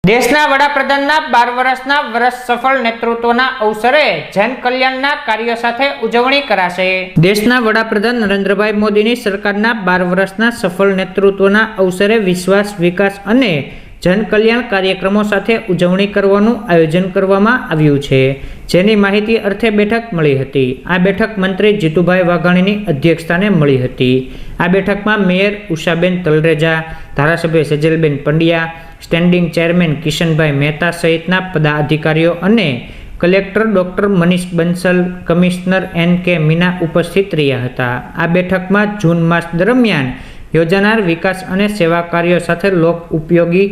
દેશના વડાપ્રધાનના 12 વર્ષના વર્ષ સફળ નેતૃત્વના અવસરે જનકલ્યાણના કાર્યો સાથે ઉજવણી કરાશે। દેશના વડાપ્રધાન નરેન્દ્રભાઈ મોદીની સરકારના 12 વર્ષના સફળ નેતૃત્વના અવસરે વિશ્વાસ, વિકાસ અને જનકલ્યાણ કાર્યક્રમો સાથે ઉજવણી કરવાનું આયોજન કરવામાં આવ્યું છે, જેની માહિતી અર્થે બેઠક મળી હતી। આ બેઠક મંત્રી જીતુભાઈ વાઘાણીની અધ્યક્ષસ્થાને મળી હતી। આ બેઠકમાં મેયર ઉષાબેન તલરેજા, ધારાસભ્ય સેજલબેન પંડ્યા, સ્ટેન્ડિંગ ચેરમેન કિશનભાઈ મહેતા સહિતના પદાધિકારીઓ અને collector doctor Manish Bansal, commissioner NK Meena ઉપસ્થિત રહ્યા હતા। આ બેઠકમાં જૂન માસ દરમિયાન યોજાનાર વિકાસ અને સેવા કાર્યો સાથે લોક ઉપયોગી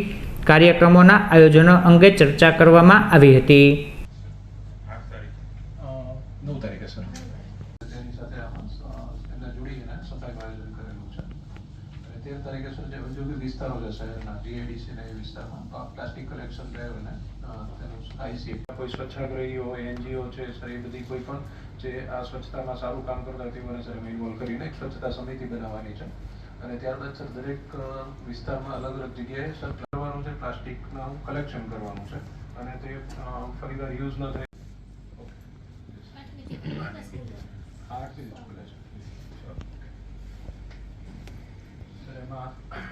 કાર્યક્રમોના આયોજનો અંગે ચર્ચા કરવામાં આવી હતી। 9 તારીખે સર તેની સાથે એમને જોડીને સફાઈનું આયોજન કરેલું છે અને 13 તારીખે સર જે ઔદ્યોગિક વિસ્તારો છે શહેરના GIDC ને એ વિસ્તારમાં પ્લાસ્ટિક કલેક્શન ડ્રાઈવ અને તેનું IC કોઈ સ્વચ્છાગ્રહી હોય, NGO છે સર, એ બધી કોઈ પણ જે આ સ્વચ્છતામાં સારું કામ કરતા તેઓને સર ઇન્વોલ્વ કરીને એક સ્વચ્છતા સમિતિ બનાવવાની છે અને ત્યારબાદ સર દરેક વિસ્તારમાં અલગ અલગ જગ્યાએ સર કરવાનું છે, પ્લાસ્ટિકનું કલેક્શન કરવાનું છે અને તે ફરીવાર યુઝ ન થાય।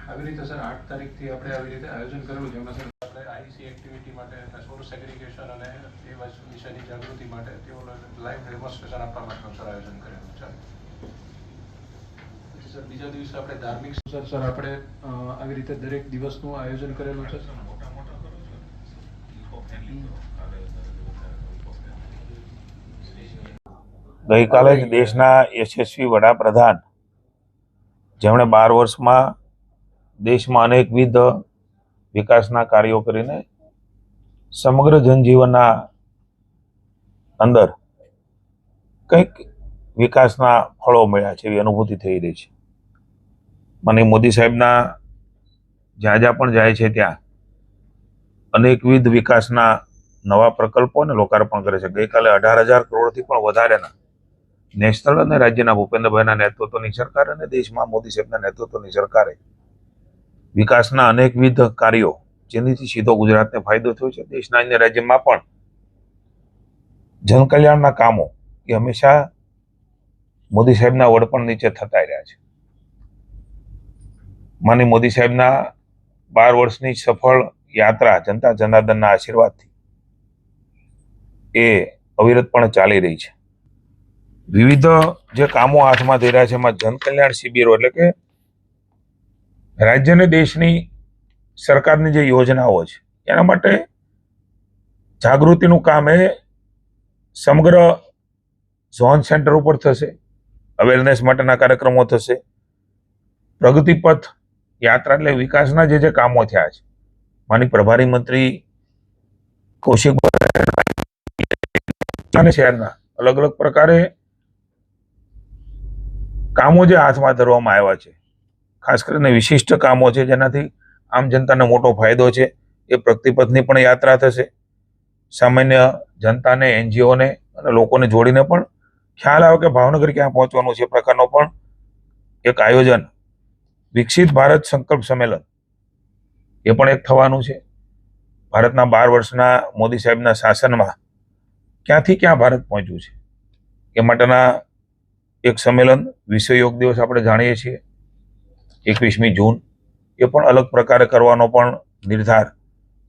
આવી રીતે સર 8 તારીખથી આપણે આવી રીતે આયોજન કરેલું છે, એમાં સર આપણે IC એક્ટિવિટી માટે સોર્સ સેગ્રીગેશન અને એ વિષયની જાગૃતિ માટે તેઓને લાઈવ ડેમોન્સ્ટ્રેશન આપવા માટેનું સર આયોજન કરેલું છે। સર બીજા દિવસે આપણે ધાર્મિક સર આપણે આવી રીતે દરેક દિવસનું આયોજન કરેલું છે। ગઈકાલે જ દેશના યશસ્વી વડાપ્રધાન, જેમણે 12 વર્ષમાં દેશમાં અનેકવિધ વિકાસના કાર્યો કરીને સમગ્ર જનજીવનના અંદર કંઈક વિકાસના ફળો મળ્યા છે એવી અનુભૂતિ થઈ રહી છે। મને મોદી સાહેબના જ્યાં જ્યાં પણ જાય છે ત્યાં અનેકવિધ વિકાસના નવા પ્રકલ્પો અને લોકાર્પણ કરે છે। ગઈકાલે 18,000 કરોડથી પણ વધારેના નેશનલ અને રાજ્યના ભૂપેન્દ્રભાઈના નેતૃત્વની સરકાર અને દેશમાં મોદી સાહેબના નેતૃત્વની સરકારે વિકાસના અનેકવિધ કાર્યો, જેનાથી સીધો ગુજરાતને ફાયદો થયો છે, દેશના અન્ય રાજ્યમાં પણ જનકલ્યાણના કામો એ હંમેશા મોદી સાહેબના વડપણ નીચે થતા રહ્યા છે। માનનીય મોદી સાહેબના 12 વર્ષની સફળ યાત્રા જનતા જનાર્દનના આશીર્વાદથી એ અવિરતપણે ચાલી રહી છે। વિવિધ જે કામો હાથમાં થઈ રહ્યા છે એમાં જનકલ્યાણ શિબિરો એટલે કે રાજ્ય અને દેશની સરકારની જે યોજનાઓ છે એના માટે જાગૃતિનું કામ એ સમગ્ર ઝોન સેન્ટર ઉપર થશે, અવેરનેસ માટેના કાર્યક્રમો થશે, પ્રગતિપથ યાત્રા એટલે વિકાસના જે કામો થયા છે, માની પ્રભારી મંત્રી કૌશિકભાઈ શહેરના અલગ અલગ પ્રકારે કામો જે હાથમાં ધરવામાં આવ્યા છે, ખાસ કરીને વિશિષ્ટ કામો છે જેનાથી આમ જનતાને મોટો ફાયદો છે, એ પ્રગતિપથની પણ યાત્રા થશે। સામાન્ય જનતાને, NGOને અને લોકોને જોડીને પણ ખ્યાલ આવે કે ભાવનગર ક્યાં પહોંચવાનું છે, પ્રકારનો પણ એક આયોજન। વિકસિત ભારત સંકલ્પ સંમેલન એ પણ એક થવાનું છે। ભારતના 12 વર્ષના મોદી સાહેબના શાસનમાં ક્યાંથી ક્યાં ભારત પહોંચ્યું છે એ માટેના એક સંમેલન, વિશ્વ યોગ દિવસ આપણે જાણીએ છીએ 21મી જૂન, એ પણ અલગ પ્રકારે કરવાનો પણ નિર્ધાર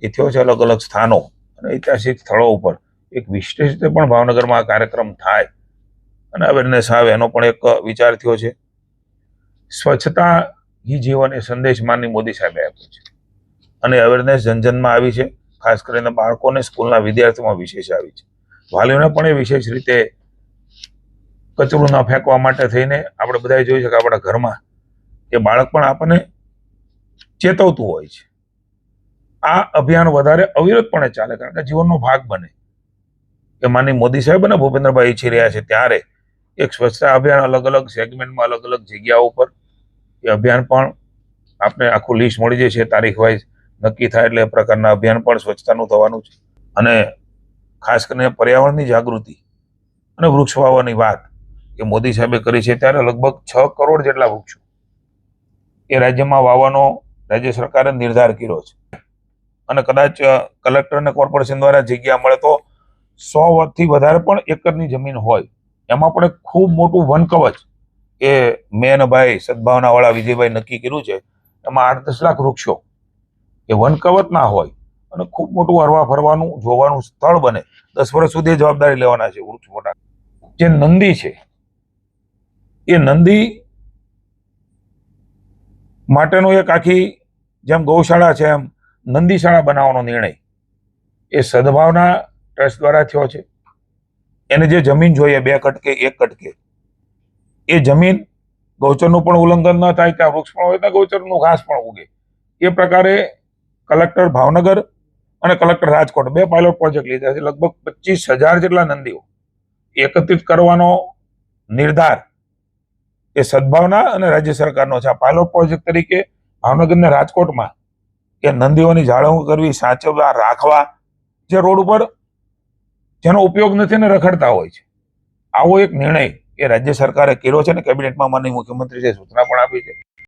એ થયો છે। અલગ અલગ સ્થાનો અને ઐતિહાસિક સ્થળો ઉપર એક વિશેષ રીતે પણ ભાવનગરમાં આ કાર્યક્રમ થાય અને અવેરનેસ આવે એનો પણ એક વિચાર થયો છે। સ્વચ્છતા હી જીવન એ સંદેશ માનની મોદી સાહેબે આપ્યો છે અને અવેરનેસ જનજનમાં આવી છે, ખાસ કરીને બાળકોને, સ્કૂલના વિદ્યાર્થીઓમાં વિશેષ આવી છે। વાલીઓને પણ એ વિશેષ રીતે કચરું ન ફેંકવા માટે થઈને આપણે બધાએ જોયું છે કે આપણા ઘરમાં એ બાળક પણ આપણને ચેતવતું હોય છે। આ અભિયાન વધારે અવિરતપણે ચાલે, કારણ કે જીવનનો ભાગ બને એ માનનીય મોદી સાહેબ અને ભૂપેન્દ્રભાઈ ઈચ્છી રહ્યા છે। ત્યારે એક સ્વચ્છતા અભિયાન અલગ અલગ સેગમેન્ટમાં, અલગ અલગ જગ્યાઓ પર એ અભિયાન પણ આપણે આખું લિસ્ટ મળી જશે, તારીખ વાઇઝ નક્કી થાય એટલે એ પ્રકારના અભિયાન પણ સ્વચ્છતાનું થવાનું છે। અને ખાસ કરીને પર્યાવરણની જાગૃતિ અને વૃક્ષ વાવવાની વાત એ મોદી સાહેબે કરી છે, ત્યારે લગભગ 6 કરોડ જેટલા વૃક્ષો એ રાજ્યમાં વાવવાનો રાજ્ય સરકારે નિર્ધાર કર્યો છે। અને કદાચ કલેક્ટર અને કોર્પોરેશન દ્વારા જગ્યા મળે તો 100 થી વધારે પણ એકરની જમીન હોય, એમાં પણ એક ખૂબ મોટું વન કવચ એ મેં ભાઈ સદભાવના વાળા વિજયભાઈ નક્કી કર્યું છે. એમાં 8-10 લાખ વૃક્ષો એ વન કવચ ના હોય અને ખૂબ મોટું હરવા ફરવાનું જોવાનું સ્થળ બને. 10 વર્ષ સુધી જવાબદારી લેવાના છે. વૃક્ષ મોટા જે નંદી છે એ નંદી માટેનો એક આખી જેમ ગૌશાળા છે એમ નંદીશાળા બનાવવાનો નિર્ણય એ સદભાવના ટ્રસ્ટ દ્વારા થયો છે. એને જે જમીન જોઈએ 2 કટકે 1 કટકે એ જમીન ગૌચરનું પણ ઉલ્લંઘન ન થાય, ત્યાં વૃક્ષ પણ હોય ત્યાં ગૌચરનું ઘાસ પણ ઉગે. એ પ્રકારે કલેક્ટર ભાવનગર અને કલેક્ટર રાજકોટ 2 પાયલોટ પ્રોજેક્ટ લીધા છે. લગભગ 25,000 જેટલા નંદીઓ એકત્રિત કરવાનો નિર્ધાર એ સદભાવના અને રાજ્ય સરકારનો છે. આ પાયલોટ પ્રોજેક્ટ તરીકે ભાવનગર અને રાજકોટમાં એ નંદીઓની જાળવણી કરવી, સાચવવા, રાખવા, જે રોડ ઉપર જેનો ઉપયોગ નથી ને રખડતા હોય છે, આવો એક નિર્ણય એ રાજ્ય સરકારે કર્યો છે અને કેબિનેટમાં માનનીય મુખ્યમંત્રીએ સૂચના પણ આપી છે.